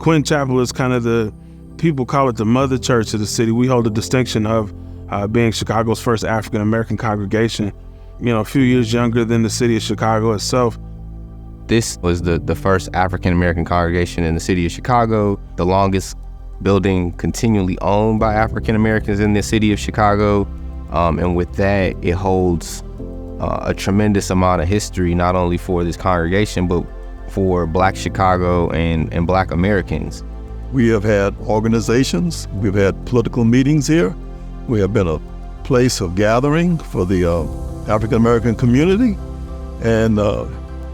Quinn Chapel is kind of people call it the mother church of the city. We hold the distinction of being Chicago's first African-American congregation, a few years younger than the city of Chicago itself. This was the first African-American congregation in the city of Chicago, the longest building continually owned by African-Americans in the city of Chicago. And with that, it holds a tremendous amount of history, not only for this congregation, but for Black Chicago and Black Americans. We have had organizations, we've had political meetings here. We have been a place of gathering for the African-American community. And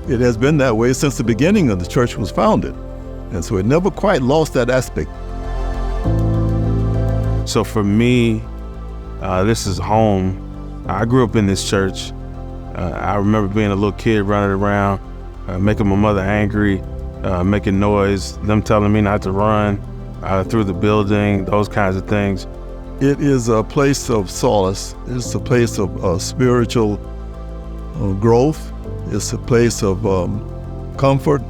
it has been that way since the beginning of the church was founded. And so it never quite lost that aspect. So for me, this is home. I grew up in this church. I remember being a little kid running around, making my mother angry, making noise, them telling me not to run through the building, those kinds of things. It is a place of solace. It's a place of spiritual growth. It's a place of comfort.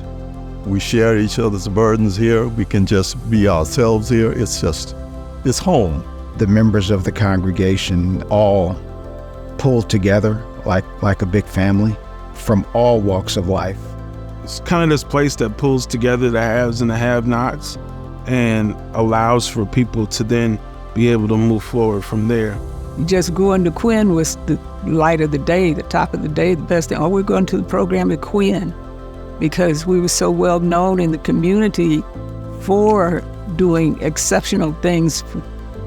We share each other's burdens here. We can just be ourselves here. It's home. The members of the congregation all pulled together like a big family from all walks of life. It's kind of this place that pulls together the haves and the have-nots and allows for people to then be able to move forward from there. Just going to Quinn was the light of the day, the top of the day, the best thing. Oh, we're going to the program at Quinn because we were so well known in the community for doing exceptional things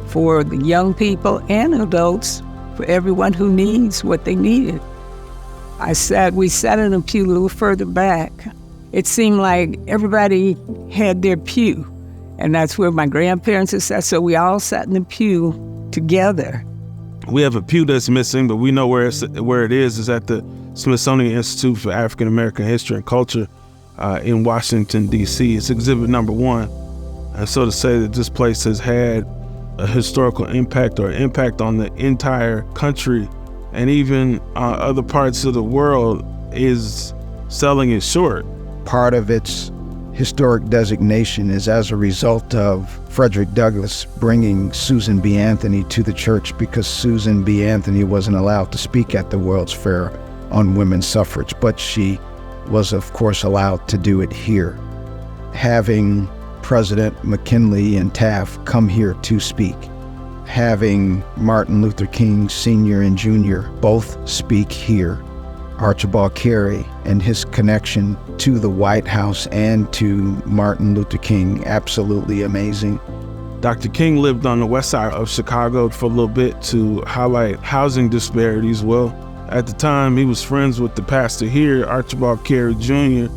for the young people and adults, for everyone who needs what they needed. We sat in a pew a little further back. It seemed like everybody had their pew, and that's where my grandparents had sat, so we all sat in the pew together. We have a pew that's missing, but we know where it is at the Smithsonian Institute for African American History and Culture in Washington, D.C. It's exhibit number 1. And so to say that this place has had a historical impact or impact on the entire country and even other parts of the world is selling it short. Part of its historic designation is as a result of Frederick Douglass bringing Susan B. Anthony to the church because Susan B. Anthony wasn't allowed to speak at the World's Fair on women's suffrage, but she was, of course, allowed to do it here. Having President McKinley and Taft come here to speak, having Martin Luther King Sr. and Jr. both speak here, Archibald Carey and his connection to the White House and to Martin Luther King, absolutely amazing. Dr. King lived on the west side of Chicago for a little bit to highlight housing disparities. Well, at the time, he was friends with the pastor here, Archibald Carey Jr.,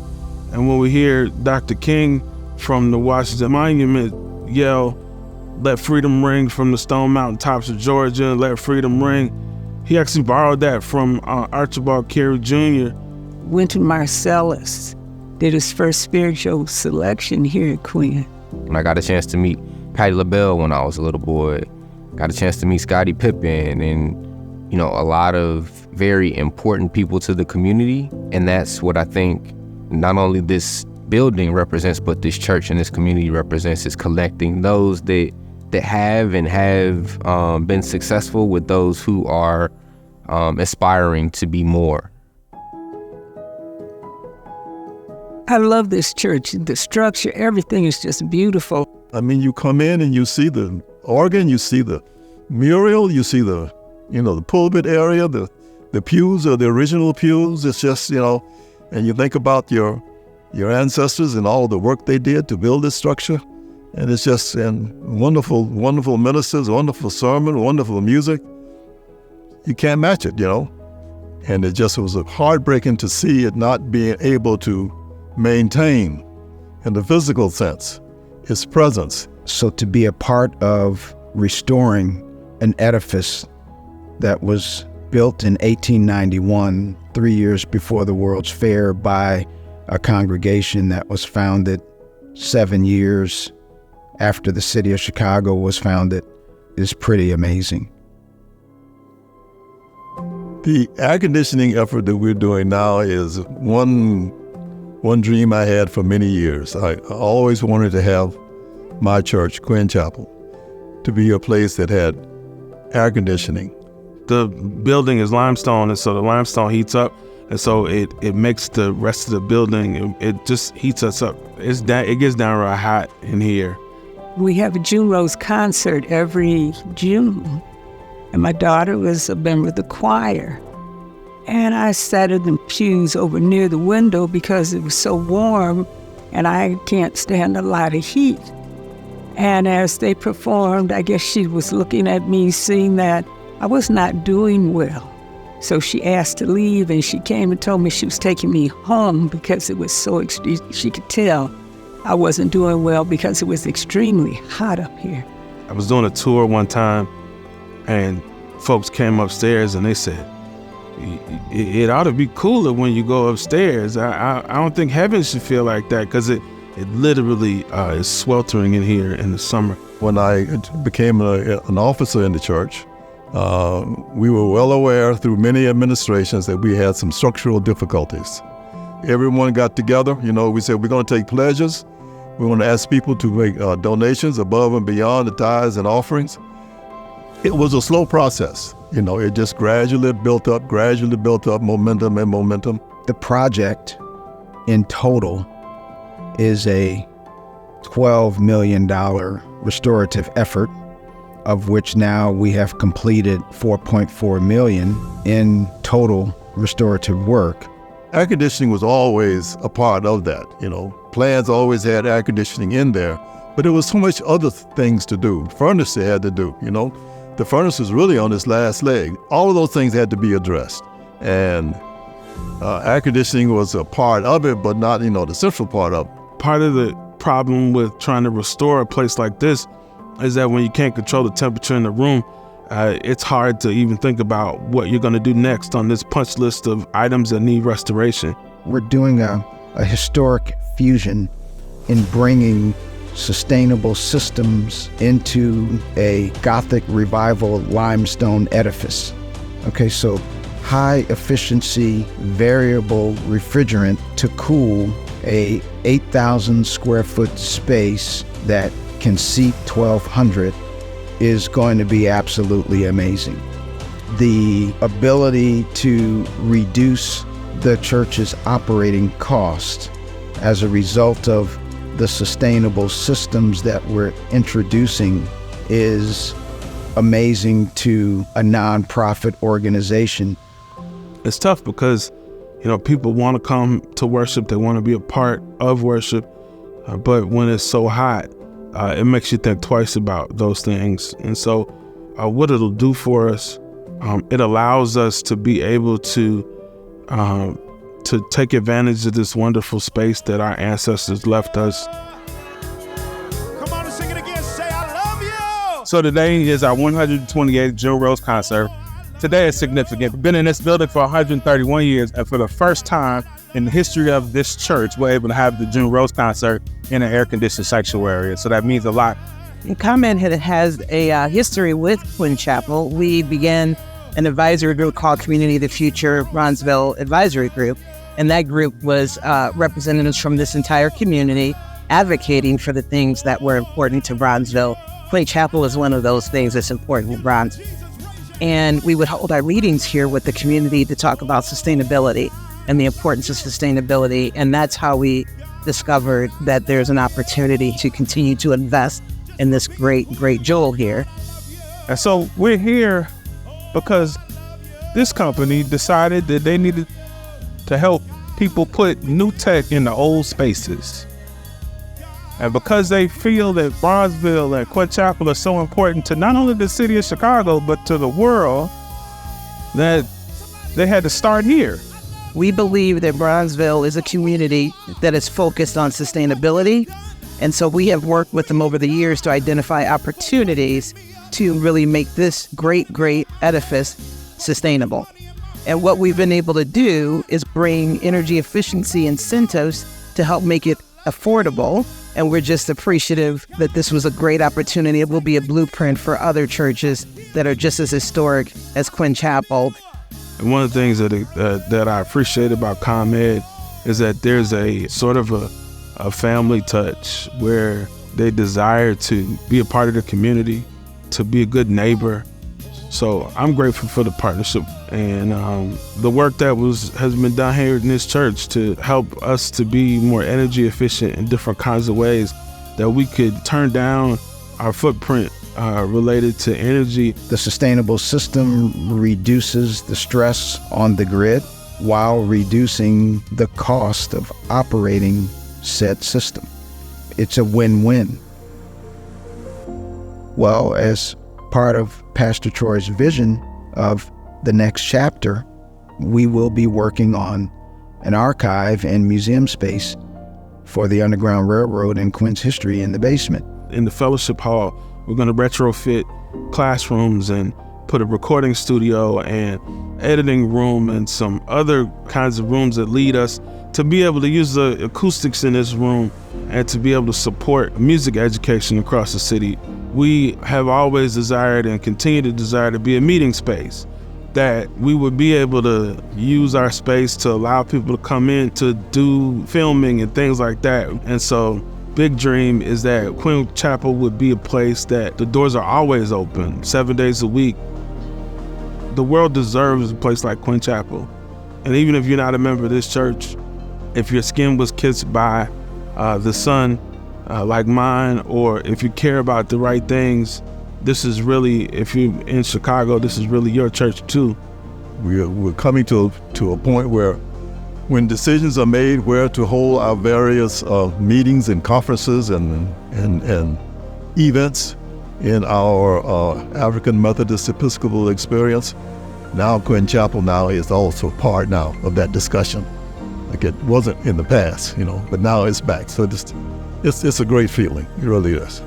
and when we hear Dr. King from the Washington Monument yell, "Let freedom ring," from the Stone Mountain tops of Georgia, "Let freedom ring," he actually borrowed that from Archibald Carey Jr. Went to Marcellus, did his first spiritual selection here at Quinn. And I got a chance to meet Patti LaBelle when I was a little boy. Got a chance to meet Scottie Pippen and, a lot of very important people to the community. And that's what I think not only this building represents, but this church and this community represents, is collecting those that have been successful with those who are aspiring to be more. I love this church. The structure, everything is just beautiful. I mean, you come in and you see the organ, you see the mural, you see the pulpit area, the pews are the original pews. It's just, and you think about your ancestors and all of the work they did to build this structure. And it's just wonderful, wonderful ministers, wonderful sermon, wonderful music. You can't match it, And it just was heartbreaking to see it not being able to maintain, in the physical sense, its presence. So to be a part of restoring an edifice that was built in 1891, 3 years before the World's Fair, by a congregation that was founded 7 years after the city of Chicago was founded, is pretty amazing. The air conditioning effort that we're doing now is one one dream I had for many years. I always wanted to have my church, Quinn Chapel, to be a place that had air conditioning. The building is limestone, and so the limestone heats up, and so it makes the rest of the building, it just heats us up. It gets downright hot in here. We have a June Rose concert every June, and my daughter was a member of the choir. And I sat in the pews over near the window because it was so warm, and I can't stand a lot of heat. And as they performed, I guess she was looking at me, seeing that I was not doing well. So she asked to leave, and she came and told me she was taking me home because it was so extreme. She could tell I wasn't doing well because it was extremely hot up here. I was doing a tour one time, and folks came upstairs and they said, it ought to be cooler when you go upstairs. I don't think heaven should feel like that, because it literally is sweltering in here in the summer. When I became an officer in the church, we were well aware through many administrations that we had some structural difficulties. Everyone got together, we said we're going to take pledges. We want to ask people to make donations above and beyond the tithes and offerings. It was a slow process. It just gradually built up, momentum and momentum. The project in total is a $12 million restorative effort, of which now we have completed $4.4 million in total restorative work. Air conditioning was always a part of that. Plans always had air conditioning in there, but there was so much other things to do. Furnace they had to do, The furnace was really on its last leg. All of those things had to be addressed. And air conditioning was a part of it, but not, the central part of it. Part of the problem with trying to restore a place like this is that when you can't control the temperature in the room, it's hard to even think about what you're going to do next on this punch list of items that need restoration. We're doing a historic fusion in bringing sustainable systems into a Gothic revival limestone edifice. Okay, so high efficiency variable refrigerant to cool a 8,000 square foot space that can seat 1,200 is going to be absolutely amazing. The ability to reduce the church's operating cost as a result of the sustainable systems that we're introducing is amazing to a nonprofit organization. It's tough because, people want to come to worship, they want to be a part of worship, but when it's so hot, it makes you think twice about those things. And so what it'll do for us, it allows us to be able to take advantage of this wonderful space that our ancestors left us. Come on and sing it again. Say, I love you. So today is our 128th June Rose concert. Today is significant. We've been in this building for 131 years, and for the first time in the history of this church, we're able to have the June Rose concert in an air-conditioned sanctuary. So that means a lot. ComEd has a history with Quinn Chapel. We began an advisory group called Community of the Future Bronzeville Advisory Group. And that group was representatives from this entire community advocating for the things that were important to Bronzeville. Quinn Chapel is one of those things that's important to Bronzeville. And we would hold our meetings here with the community to talk about sustainability and the importance of sustainability. And that's how we discovered that there's an opportunity to continue to invest in this great jewel here. And so we're here because this company decided that they needed to help people put new tech in the old spaces. And because they feel that Bronzeville and Quinn Chapel are so important to not only the city of Chicago, but to the world, that they had to start here. We believe that Bronzeville is a community that is focused on sustainability. And so we have worked with them over the years to identify opportunities to really make this great edifice sustainable. And what we've been able to do is bring energy efficiency incentives to help make it affordable. And we're just appreciative that this was a great opportunity. It will be a blueprint for other churches that are just as historic as Quinn Chapel. And one of the things that I appreciate about ComEd is that there's a sort of a family touch where they desire to be a part of the community, to be a good neighbor. So I'm grateful for the partnership and the work that has been done here in this church to help us to be more energy efficient in different kinds of ways, that we could turn down our footprint related to energy. The sustainable system reduces the stress on the grid while reducing the cost of operating said system. It's a win-win. Well, as part of Pastor Troy's vision of the next chapter, we will be working on an archive and museum space for the Underground Railroad and Quinn's history in the basement. In the fellowship hall, we're going to retrofit classrooms and put a recording studio and editing room and some other kinds of rooms that lead us to be able to use the acoustics in this room and to be able to support music education across the city. We have always desired and continue to desire to be a meeting space, that we would be able to use our space to allow people to come in to do filming and things like that. And so big dream is that Quinn Chapel would be a place that the doors are always open, 7 days a week. The world deserves a place like Quinn Chapel. And even if you're not a member of this church, if your skin was kissed by the sun like mine, or if you care about the right things, this is really, if you're in Chicago, this is really your church too. We're coming to a point where when decisions are made where to hold our various meetings and conferences and events in our African Methodist Episcopal experience, now Quinn Chapel now is also part now of that discussion. Like it wasn't in the past, but now it's back. So it's a great feeling. It really is.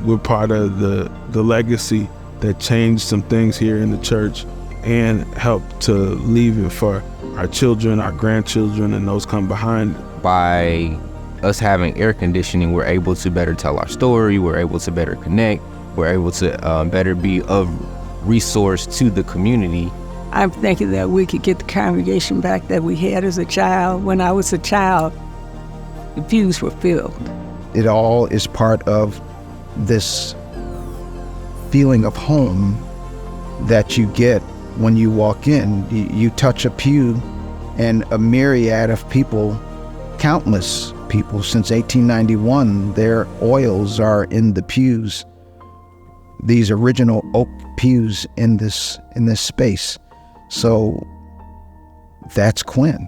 We're part of the legacy that changed some things here in the church and helped to leave it for our children, our grandchildren, and those come behind. By us having air conditioning, we're able to better tell our story, we're able to better connect, we're able to better be of resource to the community. I'm thinking that we could get the congregation back that we had as a child. When I was a child, the pews were filled. It all is part of this feeling of home that you get when you walk in. You touch a pew and a myriad of people, countless people since 1891, their oils are in the pews, these original oak pews in this space. So that's Quinn.